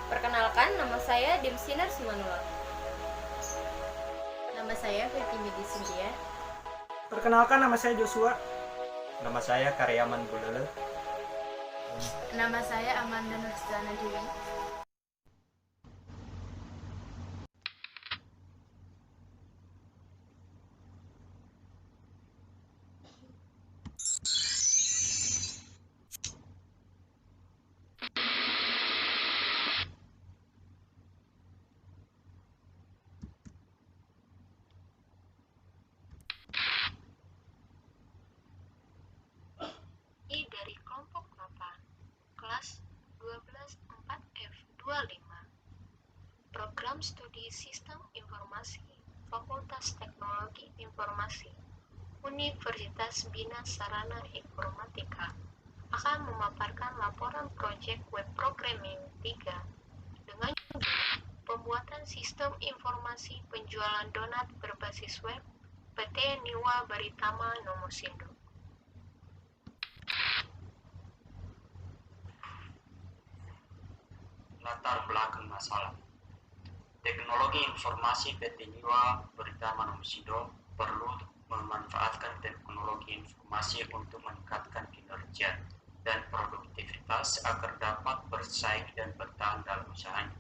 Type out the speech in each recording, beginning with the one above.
Perkenalkan, nama saya Dimsinar Simanullah. Nama saya Vicky Midi Cynthia. Perkenalkan, nama saya Joshua. Nama saya Karyaman Bulele. Nama saya Amanda Nursdana Dewi. I dari kelompok 8, kelas 124F25, Program Studi Sistem Informasi, Fakultas Teknologi Informasi, Universitas Bina Sarana Informatika, akan memaparkan laporan proyek web programming 3 dengan judul Pembuatan Sistem Informasi Penjualan Donat Berbasis Web PT Niwa Baritama Nomosindo. Latar belakang masalah. Teknologi informasi PT Niwa Baritama Nomosindo perlu memanfaatkan teknologi informasi untuk meningkatkan kinerja dan produktivitas agar dapat bersaing dan bertahan dalam usahanya,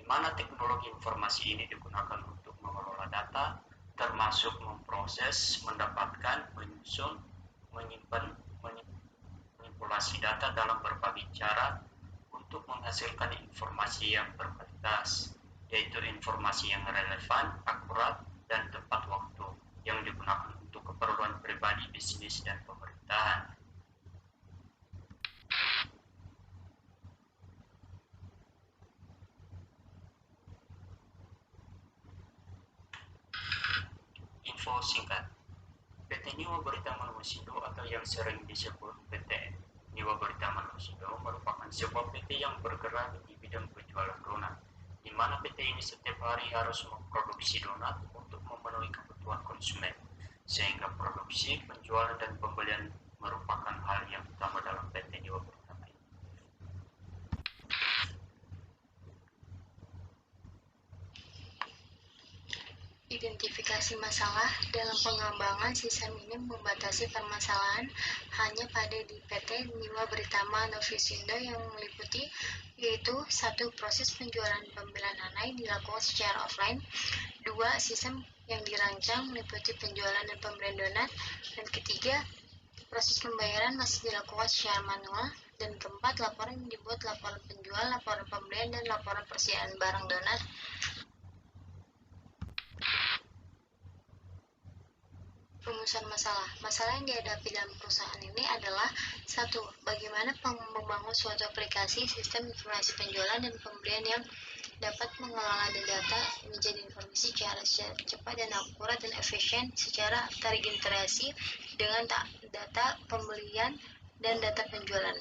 di mana teknologi informasi ini digunakan untuk mengelola data, termasuk memproses, mendapatkan, menyusun, menyimpan, manipulasi data dalam berbagai cara untuk menghasilkan informasi yang berkualitas, yaitu informasi yang relevan, akurat, dan tepat waktu, yang digunakan untuk keperluan pribadi, bisnis, dan pemerintahan. Info singkat. PT Niwa Baritama Nomosindo atau yang sering disebut PT Niwa Baritama Nomosindo merupakan sebuah PT yang bergerak di bidang penjualan donat, di mana PT ini setiap hari harus memproduksi donat untuk memenuhi kebutuhan konsumen, sehingga produksi, penjualan, dan pembelian merupakan hal yang utama dalam PT Niwa Baritama ini. Identifikasi masalah dalam pengembangan sistem ini membatasi permasalahan hanya pada di PT Niwa Baritama Nomosindo yang meliputi yaitu 1. Proses penjualan pembelian online dilakukan secara offline. 2. Sistem yang dirancang meliputi penjualan dan pembelian donat. Dan ketiga, proses pembayaran masih dilakukan secara manual. Dan keempat, laporan yang dibuat laporan penjual, laporan pembelian, dan laporan persediaan barang donat. Rumusan masalah. Masalah yang dihadapi dalam perusahaan ini adalah 1. Bagaimana membangun suatu aplikasi sistem informasi penjualan dan pembelian yang dapat mengelola data menjadi informasi secara cepat dan akurat dan efisien secara terintegrasi dengan data pembelian dan data penjualan.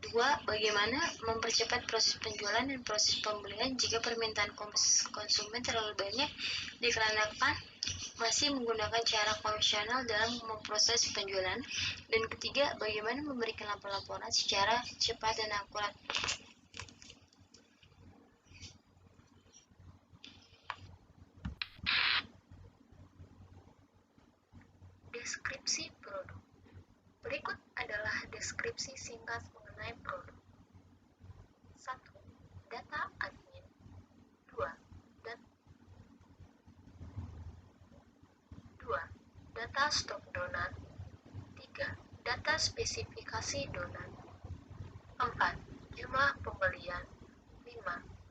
2. Bagaimana mempercepat proses penjualan dan proses pembelian jika permintaan konsumen terlalu banyak dikarenakan masih menggunakan cara konvensional dalam memproses penjualan. Dan ketiga, bagaimana memberikan laporan secara cepat dan akurat. Deskripsi produk. Berikut adalah deskripsi singkat mengenai produk. 1. Data admin. 2. Data stok donat. 3. Data spesifikasi donat. 4. Jumlah pembelian. 5.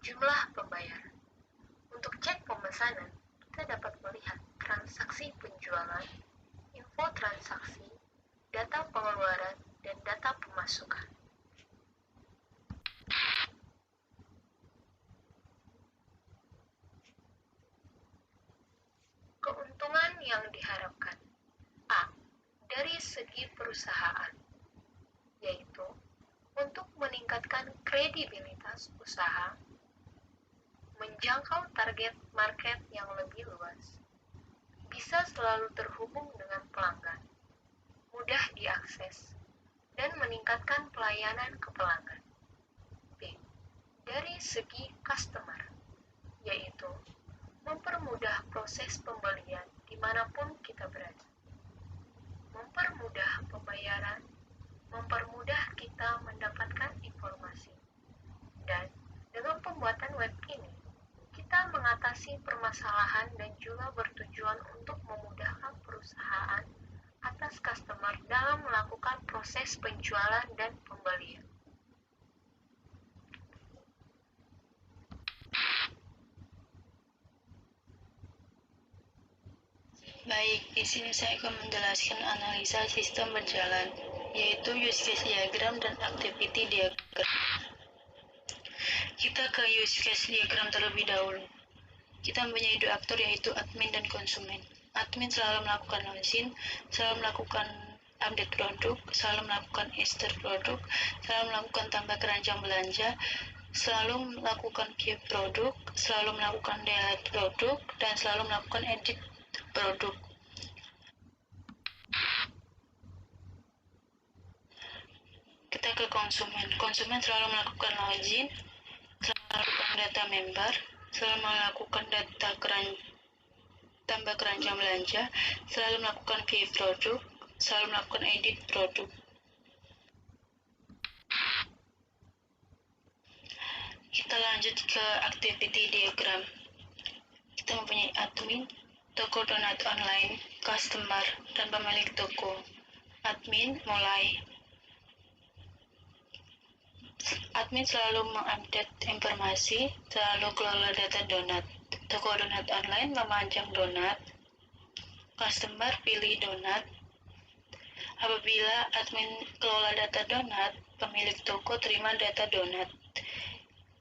Jumlah pembayaran. Untuk cek pemesanan, kita dapat melihat transaksi penjualan, info transaksi, data pengeluaran, dan data pemasukan. Keuntungan yang diharapkan. A. Dari segi perusahaan, yaitu untuk meningkatkan kredibilitas usaha, menjangkau target market yang lebih luas, bisa selalu terhubung dengan pelanggan, mudah diakses, dan meningkatkan pelayanan ke pelanggan. B. Dari segi customer, yaitu mempermudah proses pembelian dimanapun kita berada, mempermudah pembayaran, mempermudah kita mendapatkan informasi. Dan dengan pembuatan web ini, kita mengatasi permasalahan dan juga bertujuan untuk memudahkan perusahaan atas customer dalam melakukan proses penjualan dan pembelian. Baik, di sini saya akan menjelaskan analisa sistem berjalan, yaitu use case diagram dan activity diagram. Kita ke use case diagram terlebih dahulu. Kita mempunyai dua aktor, yaitu admin dan konsumen. Admin selalu melakukan login, selalu melakukan update produk, selalu melakukan insert produk, selalu melakukan tambah keranjang belanja, selalu melakukan view produk, selalu melakukan delete produk, dan selalu melakukan edit produk. Kita ke konsumen. Konsumen selalu melakukan login, selalu melakukan data member, selalu melakukan data tambah keranjang belanja, selalu melakukan view produk, selalu melakukan edit produk. Kita lanjut ke activity diagram. Kita mempunyai admin, toko donat online, customer, dan pemilik toko. Admin mulai. Admin selalu mengupdate informasi, selalu kelola data donat. Toko donat online memanjang donat. Customer pilih donat. Apabila admin kelola data donat, pemilik toko terima data donat.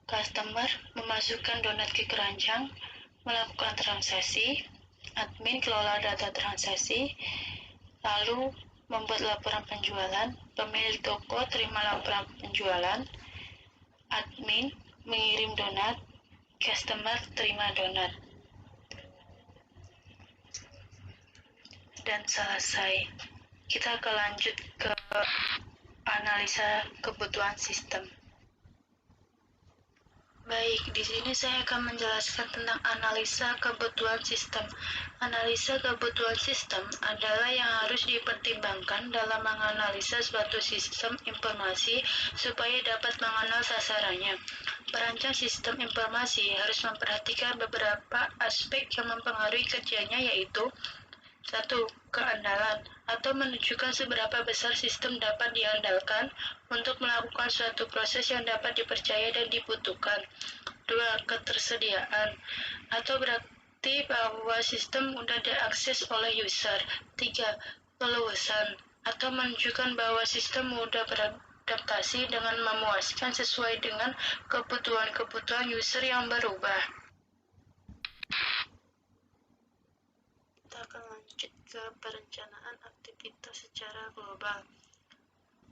Customer memasukkan donat ke keranjang, melakukan transaksi. Admin kelola data transaksi, lalu membuat laporan penjualan. Pemilik toko terima laporan penjualan. Admin mengirim donat. Customer terima donat. Dan selesai. Kita akan lanjut ke analisa kebutuhan sistem. Baik, di sini saya akan menjelaskan tentang analisa kebutuhan sistem. Analisa kebutuhan sistem adalah yang harus dipertimbangkan dalam menganalisa suatu sistem informasi supaya dapat mengenal sasarannya. Perancang sistem informasi harus memperhatikan beberapa aspek yang mempengaruhi kerjanya, yaitu 1. Keandalan, atau menunjukkan seberapa besar sistem dapat diandalkan untuk melakukan suatu proses yang dapat dipercaya dan dibutuhkan. 2. Ketersediaan, atau berarti bahwa sistem mudah diakses oleh user. 3. Keluasan, atau menunjukkan bahwa sistem mudah beradaptasi dengan memuaskan sesuai dengan kebutuhan-kebutuhan user yang berubah. Kita akan lanjut ke perencanaan aktivitas secara global.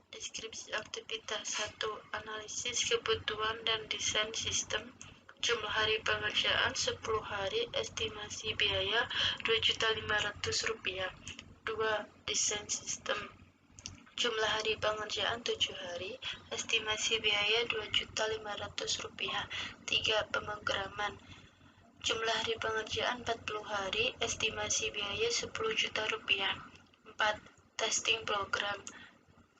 Deskripsi aktivitas 1. Analisis kebutuhan dan desain sistem. Jumlah hari pengerjaan 10 hari, estimasi biaya Rp2.500. 2. Desain sistem. Jumlah hari pengerjaan 7 hari, estimasi biaya Rp2.500. 3. Pemrograman. Jumlah hari pengerjaan 40 hari, estimasi biaya Rp10 juta. 4. Testing program.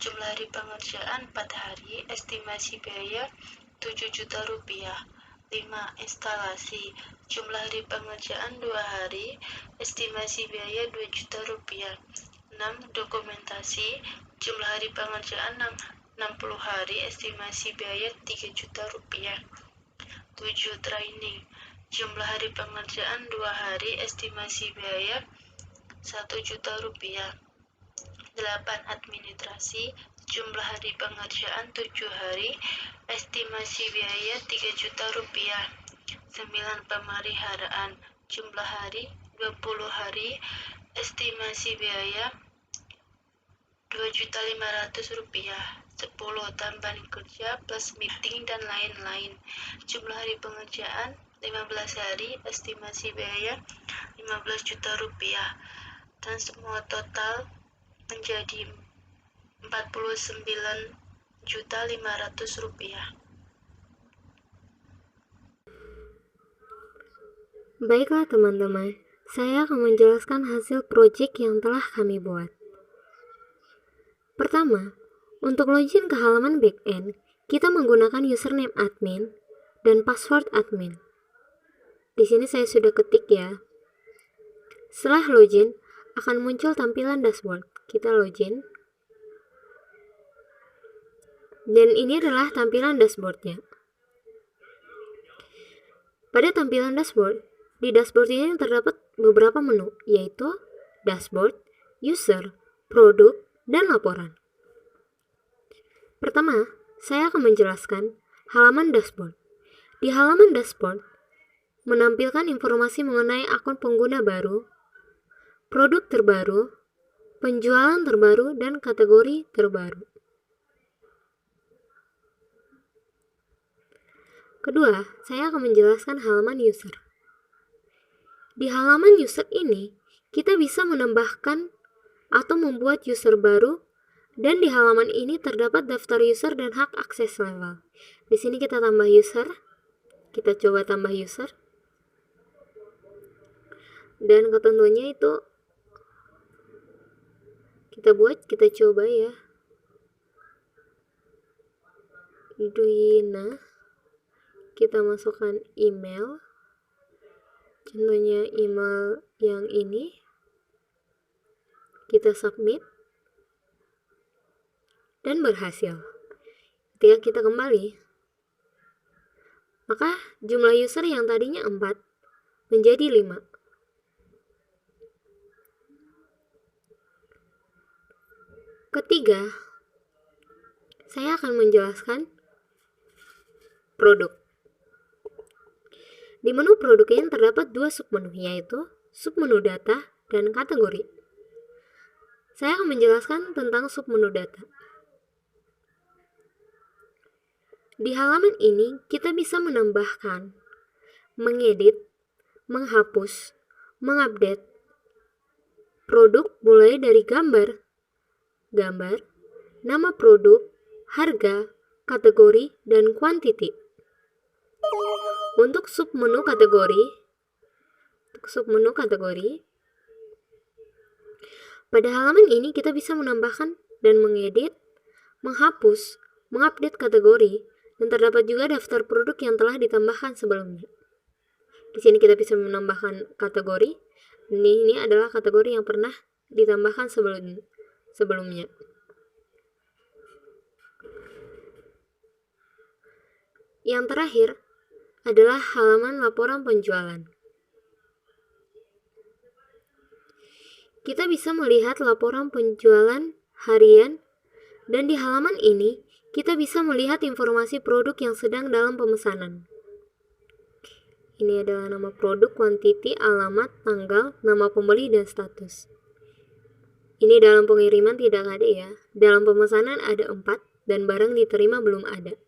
Jumlah hari pengerjaan 4 hari, estimasi biaya Rp7 juta. 5. Instalasi. Jumlah hari pengerjaan 2 hari, estimasi biaya Rp2 juta. 6. Dokumentasi. Jumlah hari pengerjaan 60 hari, estimasi biaya Rp3 juta. 7. Training. Jumlah hari pengerjaan 2 hari, estimasi biaya Rp1 juta. 8. Administrasi. Jumlah hari pengerjaan 7 hari, estimasi biaya Rp3 juta. 9. Pemeliharaan. Jumlah hari 20 hari, estimasi biaya Rp2.500. 10. Tambahan kerja plus meeting dan lain-lain. Jumlah hari pengerjaan 15 hari, estimasi biaya Rp15 juta. Dan semua total menjadi Rp49.500. Baiklah teman-teman, saya akan menjelaskan hasil proyek yang telah kami buat. Pertama, untuk login ke halaman backend, kita menggunakan username admin dan password admin. Di sini saya sudah ketik ya. Setelah login, akan muncul tampilan dashboard. Kita login. Dan ini adalah tampilan dashboardnya. Pada tampilan dashboard, di dashboard ini terdapat beberapa menu, yaitu dashboard, user, produk, dan laporan. Pertama, saya akan menjelaskan halaman dashboard. Di halaman dashboard, menampilkan informasi mengenai akun pengguna baru, produk terbaru, penjualan terbaru, dan kategori terbaru. Kedua, saya akan menjelaskan halaman user. Di halaman user ini, kita bisa menambahkan atau membuat user baru, dan di halaman ini terdapat daftar user dan hak akses level. Di sini kita tambah user. Kita coba tambah user. Dan ketentuannya itu kita coba ya. Duina. Kita masukkan email. Contohnya email yang ini. Kita submit. Dan berhasil. Ketika kita kembali, maka jumlah user yang tadinya 4 menjadi 5. Ketiga, saya akan menjelaskan produk. Di menu produk ini terdapat 2 submenu, yaitu submenu data dan kategori. Saya akan menjelaskan tentang submenu data. Di halaman ini, kita bisa menambahkan, mengedit, menghapus, mengupdate produk mulai dari gambar, nama produk, harga, kategori, dan quantity. Untuk submenu kategori, pada halaman ini kita bisa menambahkan dan mengedit, menghapus, mengupdate kategori, dan terdapat juga daftar produk yang telah ditambahkan sebelumnya. Di sini kita bisa menambahkan kategori. Ini adalah kategori yang pernah ditambahkan sebelumnya. Yang terakhir adalah halaman laporan penjualan. Kita bisa melihat laporan penjualan harian, dan di halaman ini kita bisa melihat informasi produk yang sedang dalam pemesanan. Ini adalah nama produk, quantity, alamat, tanggal, nama pembeli, dan status. Ini dalam pengiriman tidak ada ya. Dalam pemesanan ada 4, dan barang diterima belum ada.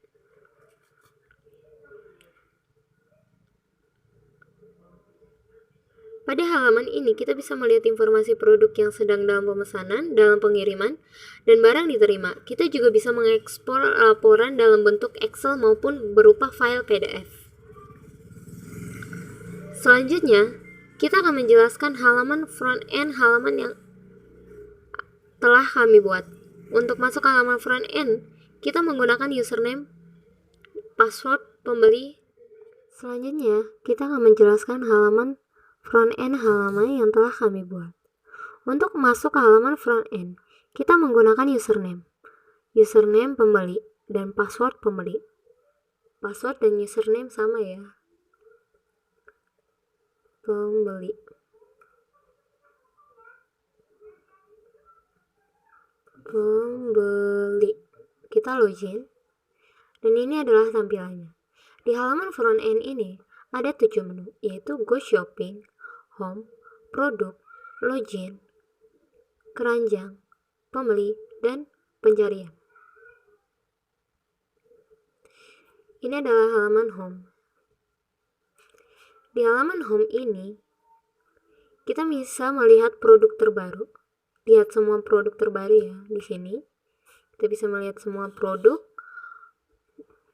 Pada halaman ini kita bisa melihat informasi produk yang sedang dalam pemesanan, dalam pengiriman, dan barang diterima. Kita juga bisa mengekspor laporan dalam bentuk Excel maupun berupa file PDF. Selanjutnya, kita akan menjelaskan halaman front end, halaman yang telah kami buat. Untuk masuk ke halaman front end, kita menggunakan username, password pembeli. Selanjutnya, kita akan menjelaskan halaman front end, halaman yang telah kami buat. Untuk masuk ke halaman front end, kita menggunakan username pembeli, dan password pembeli. Password dan username sama ya. Pembeli. Kita login. Dan ini adalah tampilannya. Di halaman front end ini ada 7 menu, yaitu Go Shopping, Home, Produk, Login, Keranjang, Pembeli, dan Pencarian. Ini adalah halaman Home. Di halaman Home ini, kita bisa melihat produk terbaru. Lihat semua produk terbaru ya di sini. Kita bisa melihat semua produk.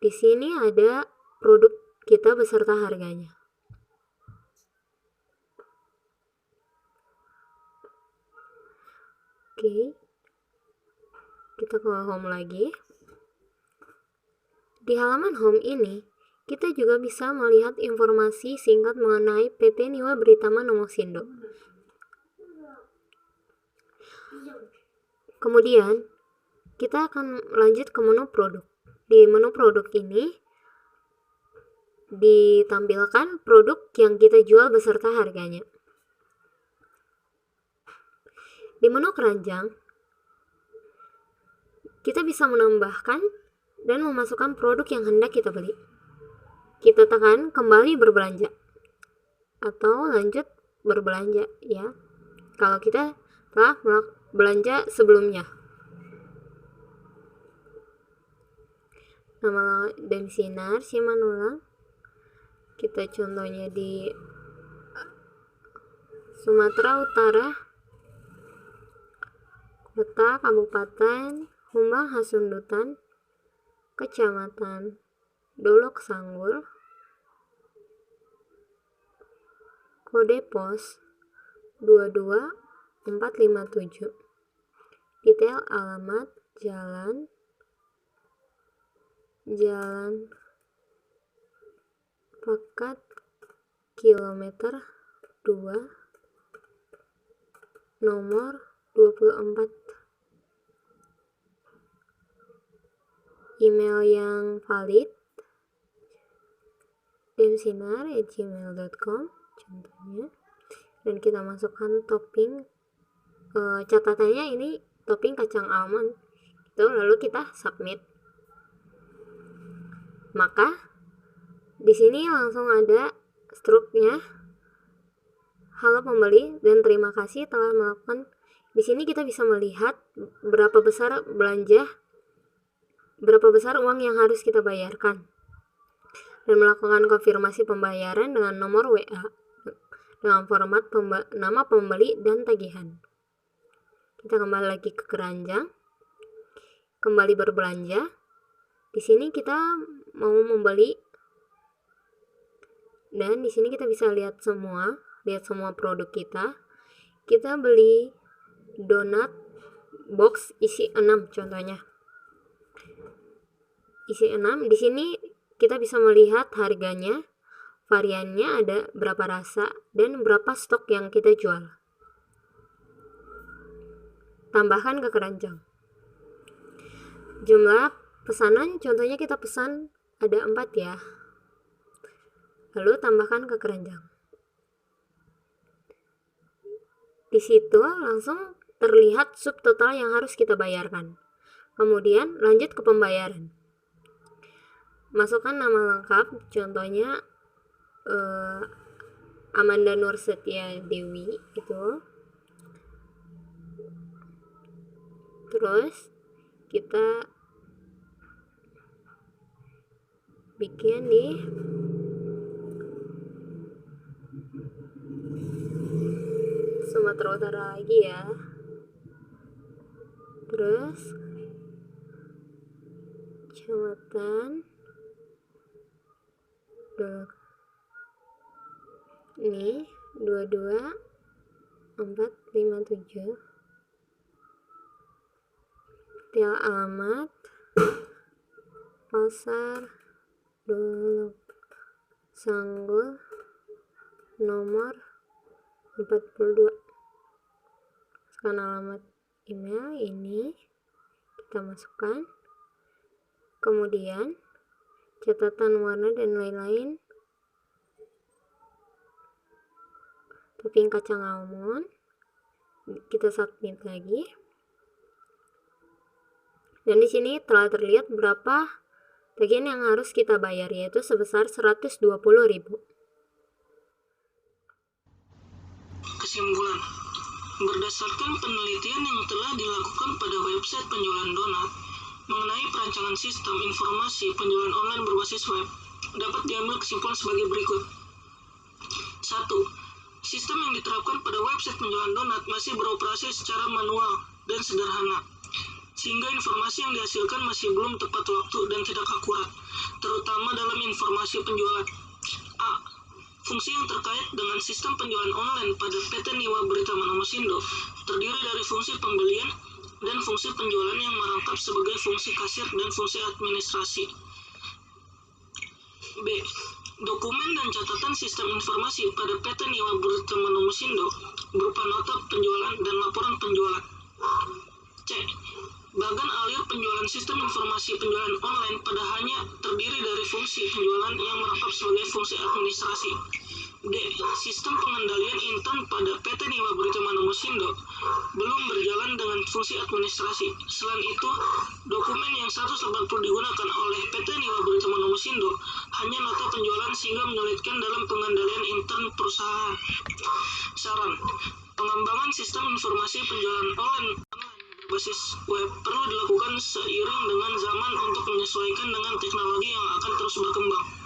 Di sini ada produk kita beserta harganya. Oke, kita ke home lagi. Di halaman home ini, kita juga bisa melihat informasi singkat mengenai PT Niwa Britama Nomosindo. Kemudian, kita akan lanjut ke menu produk. Di menu produk ini, ditampilkan produk yang kita jual beserta harganya. Di menu keranjang, kita bisa menambahkan dan memasukkan produk yang hendak kita beli. Kita tekan kembali berbelanja atau lanjut berbelanja ya, kalau kita telah belanja sebelumnya. Nama Demsinar Simanullang. Kita contohnya di Sumatera Utara, kota, kabupaten, Humbang Hasundutan, kecamatan Dolok Sanggul, kode pos 22457, detail alamat Jalan Pakat kilometer 2 nomor 24. Email yang valid demsinar@gmail.com contohnya, dan kita masukkan topping, catatannya ini topping kacang almond itu, lalu kita submit. Maka di sini langsung ada struknya. Halo pembeli dan terima kasih telah melakukan. Di sini kita bisa melihat berapa besar uang yang harus kita bayarkan, dan melakukan konfirmasi pembayaran dengan nomor WA dengan format nama pembeli dan tagihan. Kita kembali lagi ke keranjang, kembali berbelanja. Di sini kita mau membeli, dan di sini kita bisa lihat semua produk kita. Kita beli donat box isi 6 contohnya. Isi 6. Di sini kita bisa melihat harganya, variannya ada berapa rasa, dan berapa stok yang kita jual. Tambahkan ke keranjang. Jumlah pesanan contohnya kita pesan ada 4 ya. Lalu tambahkan ke keranjang. Di situ langsung terlihat subtotal yang harus kita bayarkan. Kemudian lanjut ke pembayaran. Masukkan nama lengkap, contohnya Amanda Nursetia Dewi itu. Terus kita bikin di Sumatera Utara lagi ya. Terus kecamatan ini 22457, detail alamat Pasar Dolok Sanggul nomor 42. Sekarang alamat email ini kita masukkan, kemudian catatan warna dan lain-lain, topping kacang almond, kita submit lagi. Dan di sini telah terlihat berapa tagihan yang harus kita bayar, yaitu sebesar 120.000. Kesimpulan, berdasarkan penelitian yang telah dilakukan pada website penjualan donat mengenai perancangan sistem informasi penjualan online berbasis web, dapat diambil kesimpulan sebagai berikut. 1. Sistem yang diterapkan pada website penjualan donat masih beroperasi secara manual dan sederhana, sehingga informasi yang dihasilkan masih belum tepat waktu dan tidak akurat, terutama dalam informasi penjualan. A. Fungsi yang terkait dengan sistem penjualan online pada PT Niwa Berita Manomosindo terdiri dari fungsi pembelian dan fungsi penjualan yang merangkap sebagai fungsi kasir dan fungsi administrasi. B. Dokumen dan catatan sistem informasi pada PT Niwa Berita Manomosindo berupa nota penjualan dan laporan penjualan. C. Bagan alir penjualan sistem informasi penjualan online pada hanya terdiri dari fungsi penjualan yang merangkap sebagai fungsi administrasi. D. Sistem pengendalian intern pada PT Niwa Berita Manomosindo belum berjalan dengan fungsi administrasi. Selain itu, dokumen yang 180 digunakan oleh PT Niwa Berita Manomosindo hanya nota penjualan sehingga menyulitkan dalam pengendalian intern perusahaan. Saran, pengembangan sistem informasi penjualan online berbasis web perlu dilakukan seiring dengan zaman untuk menyesuaikan dengan teknologi yang akan terus berkembang.